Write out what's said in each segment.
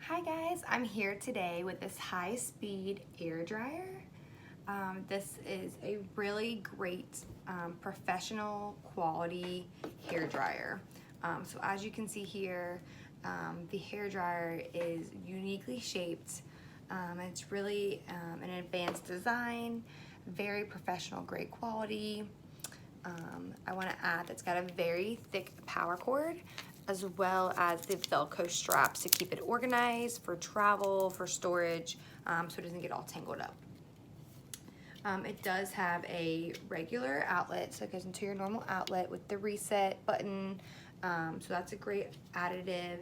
Hi guys, I'm here today with this high-speed air dryer. This is a really great professional quality hair dryer. So as you can see here, the hair dryer is uniquely shaped. It's really an advanced design, very professional, great quality. I want to add that's got a very thick power cord, as well as the Velcro straps to keep it organized for travel, for storage, so it doesn't get all tangled up. It does have a regular outlet, so it goes into your normal outlet with the reset button. So that's a great additive.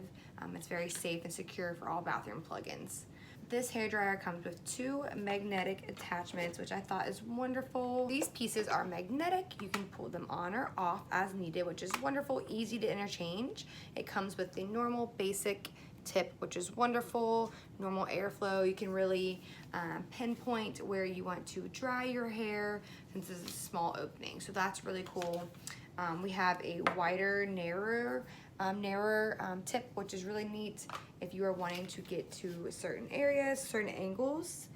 It's very safe and secure for all bathroom plugins. This hairdryer comes with 2 magnetic attachments, which I thought is wonderful. These pieces are magnetic. You can pull them on or off as needed, which is wonderful, easy to interchange. It comes with the normal basic tip, which is wonderful, normal airflow. You can really pinpoint where you want to dry your hair since this is a small opening. So that's really cool. We have a wider, narrower tip, which is really neat if you are wanting to get to certain areas, certain angles.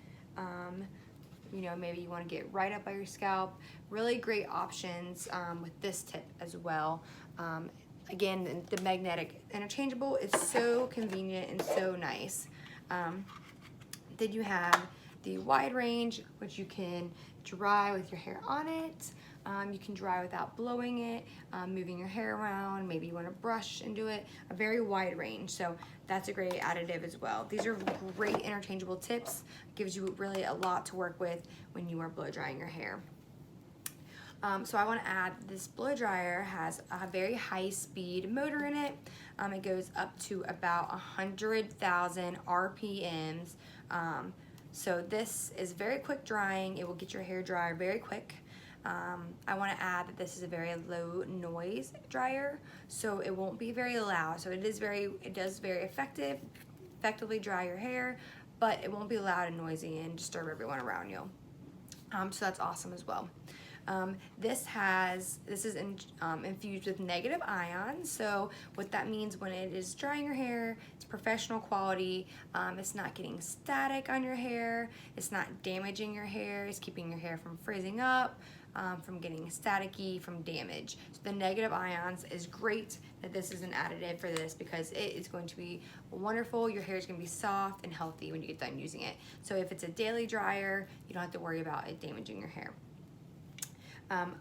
You know, maybe you want to get right up by your scalp. Really great options with this tip as well. Again, the magnetic interchangeable is so convenient and so nice. Then you have the wide range, which you can dry with your hair on it. You can dry without blowing it, moving your hair around. Maybe you want to brush and do it. A very wide range, so that's a great additive as well. These are great interchangeable tips. Gives you really a lot to work with when you are blow drying your hair. So I want to add this blow dryer has a very high speed motor in it. It goes up to about 100,000 RPMs. So this is very quick drying. It will get your hair dry very quick. I want to add that this is a very low noise dryer, so it won't be very loud. So it does very effectively dry your hair, but it won't be loud and noisy and disturb everyone around you. So that's awesome as well. This is infused with negative ions. So what that means, when it is drying your hair, it's professional quality. It's not getting static on your hair. It's not damaging your hair. It's keeping your hair from freezing up, from getting staticky, from damage. So the negative ions is great that this is an additive for this, because it is going to be wonderful. Your hair is going to be soft and healthy when you get done using it. So if it's a daily dryer, you don't have to worry about it damaging your hair.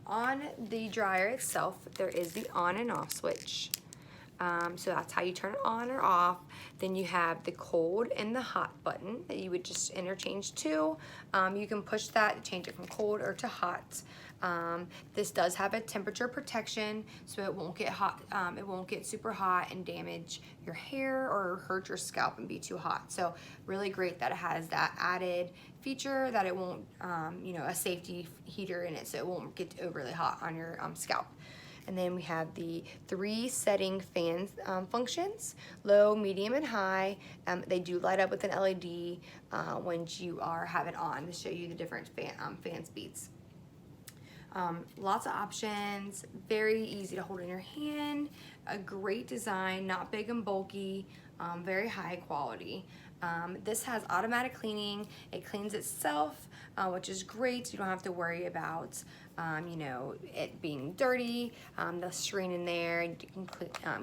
On the dryer itself, there is the on and off switch. So that's how you turn it on or off. Then you have the cold and the hot button that you would just interchange to. You can push that to change it from cold or to hot. This does have a temperature protection, so it won't get hot. It won't get super hot and damage your hair or hurt your scalp and be too hot. So really great that it has that added feature, that it won't, you know, a safety heater in it, so it won't get overly hot on your scalp. And then we have the 3 setting fan functions: low, medium, and high. They do light up with an LED when you have it on to show you the different fan speeds. Lots of options, very easy to hold in your hand, a great design, not big and bulky, very high quality. This has automatic cleaning. It cleans itself, which is great. You don't have to worry about you know, it being dirty. The screen in there, you can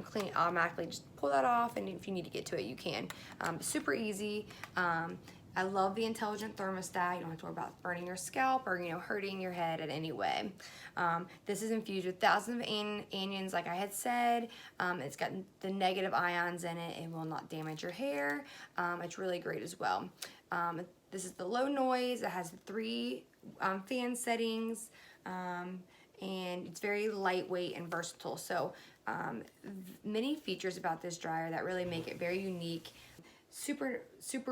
clean it automatically. Just pull that off, and if you need to get to it, you can. Super easy. I love the intelligent thermostat. You don't have to worry about burning your scalp or, you know, hurting your head in any way. This is infused with thousands of anions, like I had said. It's got the negative ions in it. It will not damage your hair. It's really great as well. This is the low noise. It has 3 fan settings, and it's very lightweight and versatile. So many features about this dryer that really make it very unique. Super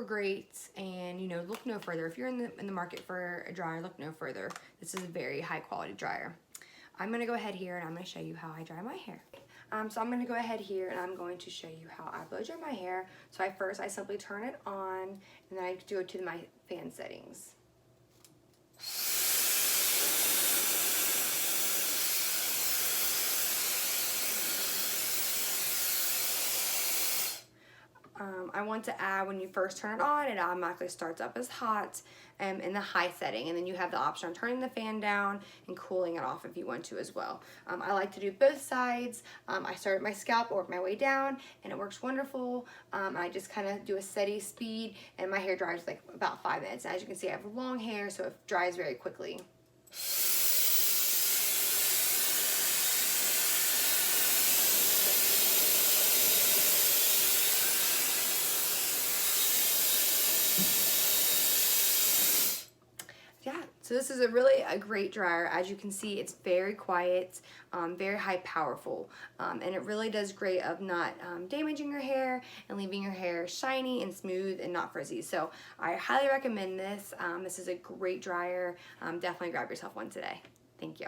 great, and you know, look no further. If you're in the market for a dryer, look no further. This is a very high quality dryer. I'm gonna go ahead here and I'm gonna show you how I dry my hair. So I'm gonna go ahead here and I'm going to show you how I blow dry my hair. So I simply turn it on, and then I do it to my fan settings. I want to add, when you first turn it on, it automatically starts up as hot in the high setting, and then you have the option on turning the fan down and cooling it off if you want to as well. I like to do both sides. I start at my scalp or my way down, and it works wonderful. I just kind of do a steady speed, and my hair dries like about 5 minutes. As you can see, I have long hair, so it dries very quickly. Yeah, so this is a great dryer. As you can see, it's very quiet, very high powerful, and it really does great of not damaging your hair and leaving your hair shiny and smooth and not frizzy. So I highly recommend this. This is a great dryer. Definitely grab yourself one today. Thank you.